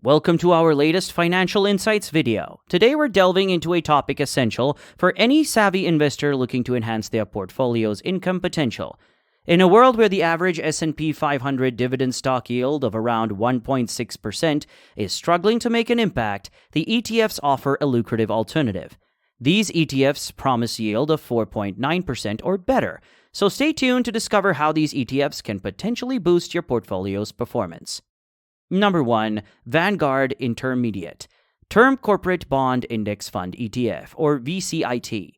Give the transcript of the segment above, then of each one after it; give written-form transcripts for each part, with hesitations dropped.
Welcome to our latest Financial Insights video. Today we're delving into a topic essential for any savvy investor looking to enhance their portfolio's income potential. In a world where the average S&P 500 dividend stock yield of around 1.6% is struggling to make an impact, the ETFs offer a lucrative alternative. These ETFs promise yield of 4.9% or better, so stay tuned to discover how these ETFs can potentially boost your portfolio's performance. Number 1. Vanguard Intermediate Term Corporate Bond Index Fund ETF, or VCIT.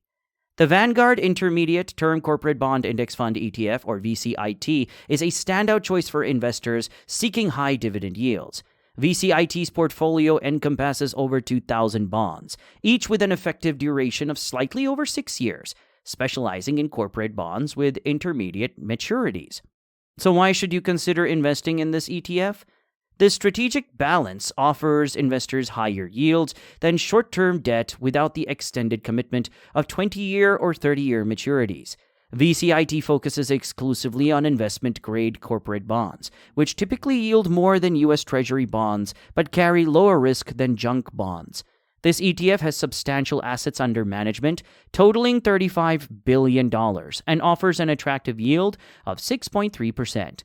The Vanguard Intermediate Term Corporate Bond Index Fund ETF, or VCIT, is a standout choice for investors seeking high dividend yields. VCIT's portfolio encompasses over 2,000 bonds, each with an effective duration of slightly over 6 years, specializing in corporate bonds with intermediate maturities. So why should you consider investing in this ETF? This strategic balance offers investors higher yields than short-term debt without the extended commitment of 20-year or 30-year maturities. VCIT focuses exclusively on investment-grade corporate bonds, which typically yield more than U.S. Treasury bonds but carry lower risk than junk bonds. This ETF has substantial assets under management, totaling $35 billion, and offers an attractive yield of 6.3%.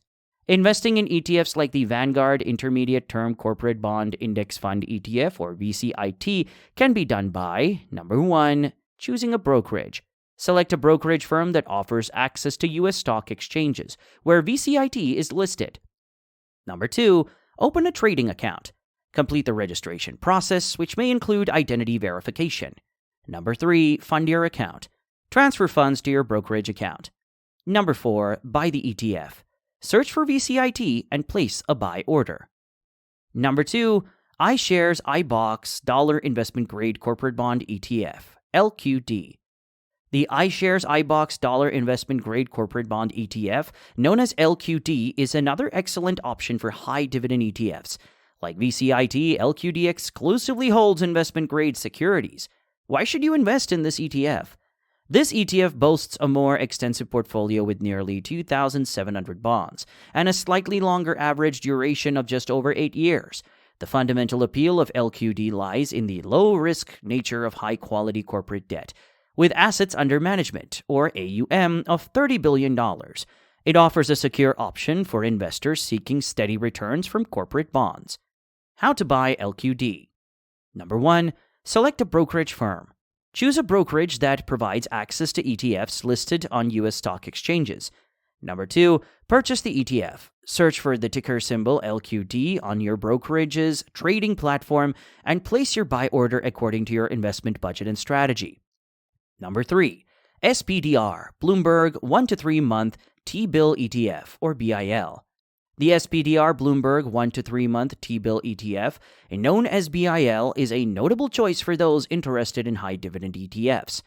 Investing in ETFs like the Vanguard Intermediate Term Corporate Bond Index Fund ETF, or VCIT, can be done by, number 1, choosing a brokerage. Select a brokerage firm that offers access to U.S. stock exchanges, where VCIT is listed. Number 2, open a trading account. Complete the registration process, which may include identity verification. Number 3, fund your account. Transfer funds to your brokerage account. Number 4, buy the ETF. Search for VCIT and place a buy order. Number 2, iShares iBoxx Dollar Investment Grade Corporate Bond ETF, LQD. The iShares iBoxx Dollar Investment Grade Corporate Bond ETF, known as LQD, is another excellent option for high dividend ETFs. Like VCIT, LQD exclusively holds investment-grade securities. Why should you invest in this ETF? This ETF boasts a more extensive portfolio with nearly 2,700 bonds and a slightly longer average duration of just over 8 years. The fundamental appeal of LQD lies in the low-risk nature of high-quality corporate debt. With assets under management, or AUM, of $30 billion, it offers a secure option for investors seeking steady returns from corporate bonds. How to buy LQD. Number 1. Select a brokerage firm. Choose a brokerage that provides access to ETFs listed on U.S. stock exchanges. Number 2, purchase the ETF. Search for the ticker symbol LQD on your brokerage's trading platform and place your buy order according to your investment budget and strategy. Number 3, SPDR, Bloomberg 1 to 3 month T-bill ETF, or BIL. The SPDR Bloomberg 1 to 3 month T-bill ETF, known as BIL, is a notable choice for those interested in high dividend ETFs.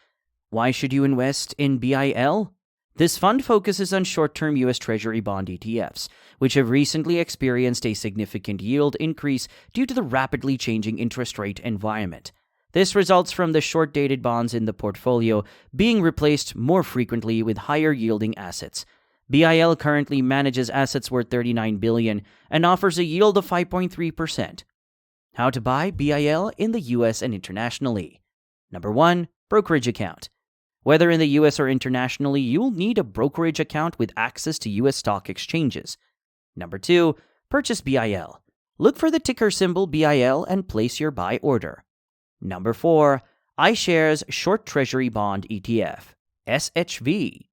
Why should you invest in BIL? This fund focuses on short-term U.S. Treasury bond ETFs, which have recently experienced a significant yield increase due to the rapidly changing interest rate environment. This results from the short-dated bonds in the portfolio being replaced more frequently with higher-yielding assets. BIL currently manages assets worth $39 billion and offers a yield of 5.3%. How to buy BIL in the U.S. and internationally. Number 1, brokerage account. Whether in the U.S. or internationally, you'll need a brokerage account with access to U.S. stock exchanges. Number 2, purchase BIL. Look for the ticker symbol BIL and place your buy order. Number 4, iShares Short Treasury Bond ETF, SHV.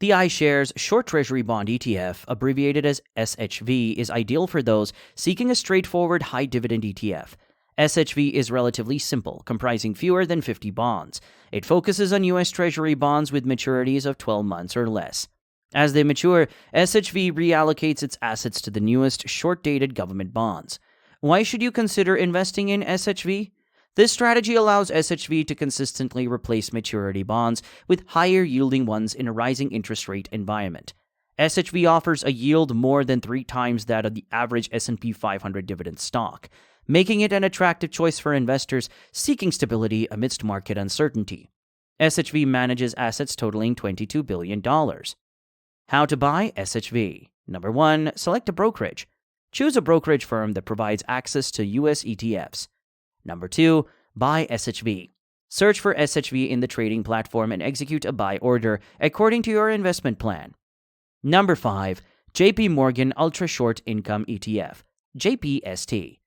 The iShares Short Treasury Bond ETF, abbreviated as SHV, is ideal for those seeking a straightforward high-dividend ETF. SHV is relatively simple, comprising fewer than 50 bonds. It focuses on U.S. Treasury bonds with maturities of 12 months or less. As they mature, SHV reallocates its assets to the newest short-dated government bonds. Why should you consider investing in SHV? This strategy allows SHV to consistently replace maturity bonds with higher-yielding ones in a rising interest rate environment. SHV offers a yield more than 3 times that of the average S&P 500 dividend stock, making it an attractive choice for investors seeking stability amidst market uncertainty. SHV manages assets totaling $22 billion. How to buy SHV. Number 1, select a brokerage. choose a brokerage firm that provides access to US ETFs. Number 2, buy SHV. Search for SHV in the trading platform and execute a buy order according to your investment plan. Number 5, JP Morgan Ultra Short Income ETF, JPST.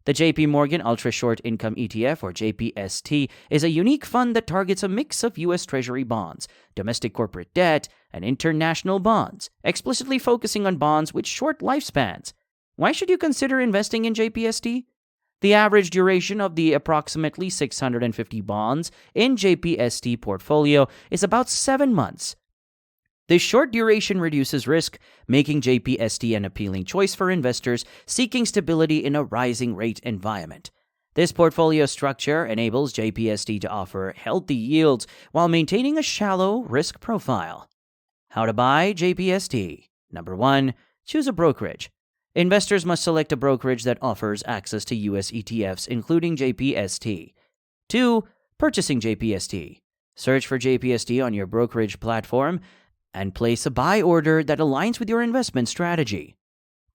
The JP Morgan Ultra Short Income ETF, or JPST, is a unique fund that targets a mix of U.S. Treasury bonds, domestic corporate debt, and international bonds, explicitly focusing on bonds with short lifespans. Why should you consider investing in JPST? The average duration of the approximately 650 bonds in JPST portfolio is about 7 months. This short duration reduces risk, making JPST an appealing choice for investors seeking stability in a rising rate environment. This portfolio structure enables JPST to offer healthy yields while maintaining a shallow risk profile. How to buy JPST? Number 1, choose a brokerage. Investors must select a brokerage that offers access to US ETFs, including JPST. 2, purchasing JPST. Search for JPST on your brokerage platform and place a buy order that aligns with your investment strategy.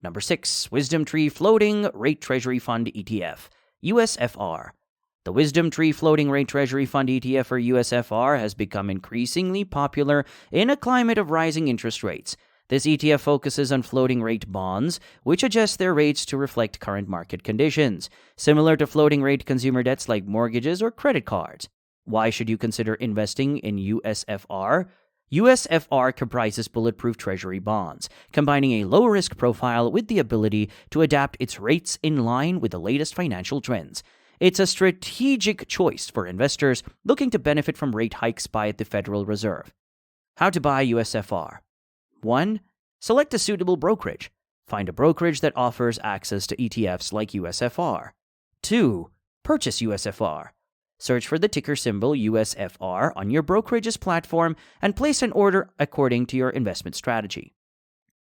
Number 6, Wisdom Tree Floating Rate Treasury Fund ETF, USFR. The Wisdom Tree Floating Rate Treasury Fund ETF, or USFR, has become increasingly popular in a climate of rising interest rates. This ETF focuses on floating rate bonds, which adjust their rates to reflect current market conditions, similar to floating rate consumer debts like mortgages or credit cards. Why should you consider investing in USFR? USFR comprises bulletproof treasury bonds, combining a low-risk profile with the ability to adapt its rates in line with the latest financial trends. It's a strategic choice for investors looking to benefit from rate hikes by the Federal Reserve. How to buy USFR? 1. Select a suitable brokerage. Find a brokerage that offers access to ETFs like USFR. 2. Purchase USFR. Search for the ticker symbol USFR on your brokerage's platform and place an order according to your investment strategy.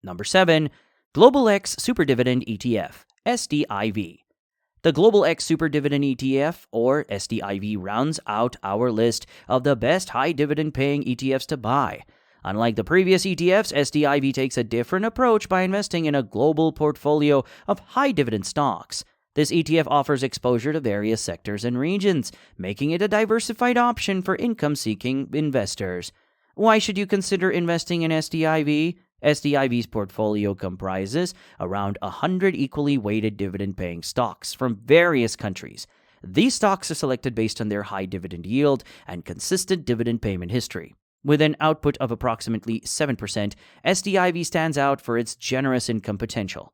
Number 7, Global X Super Dividend ETF, SDIV. The Global X Super Dividend ETF, or SDIV, rounds out our list of the best high dividend paying ETFs to buy. Unlike the previous ETFs, SDIV takes a different approach by investing in a global portfolio of high dividend stocks. This ETF offers exposure to various sectors and regions, making it a diversified option for income-seeking investors. Why should you consider investing in SDIV? SDIV's portfolio comprises around 100 equally weighted dividend-paying stocks from various countries. These stocks are selected based on their high dividend yield and consistent dividend payment history. With an output of approximately 7%, SDIV stands out for its generous income potential.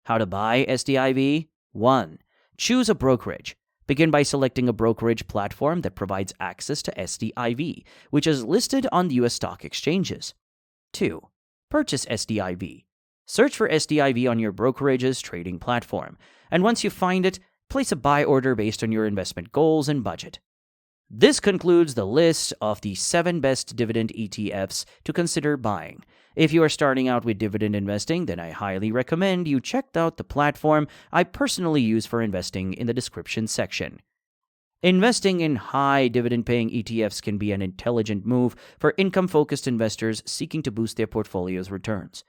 How to buy SDIV? 1. Choose a brokerage. Begin by selecting a brokerage platform that provides access to SDIV, which is listed on the U.S. stock exchanges. 2. Purchase SDIV. Search for SDIV on your brokerage's trading platform, and once you find it, place a buy order based on your investment goals and budget. This concludes the list of the 7 best dividend ETFs to consider buying. If you are starting out with dividend investing, then I highly recommend you check out the platform I personally use for investing in the description section. Investing in high dividend-paying ETFs can be an intelligent move for income-focused investors seeking to boost their portfolio's returns.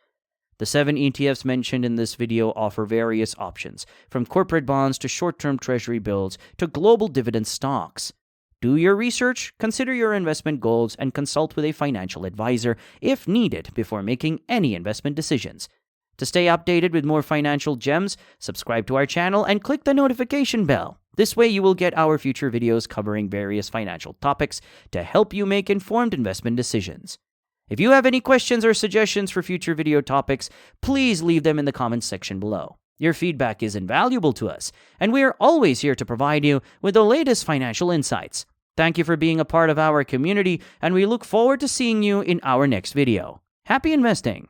The 7 ETFs mentioned in this video offer various options, from corporate bonds to short-term treasury bills to global dividend stocks. Do your research, consider your investment goals, and consult with a financial advisor if needed before making any investment decisions. To stay updated with more financial gems, subscribe to our channel and click the notification bell. This way you will get our future videos covering various financial topics to help you make informed investment decisions. If you have any questions or suggestions for future video topics, please leave them in the comments section below. Your feedback is invaluable to us, and we are always here to provide you with the latest financial insights. Thank you for being a part of our community, and we look forward to seeing you in our next video. Happy investing!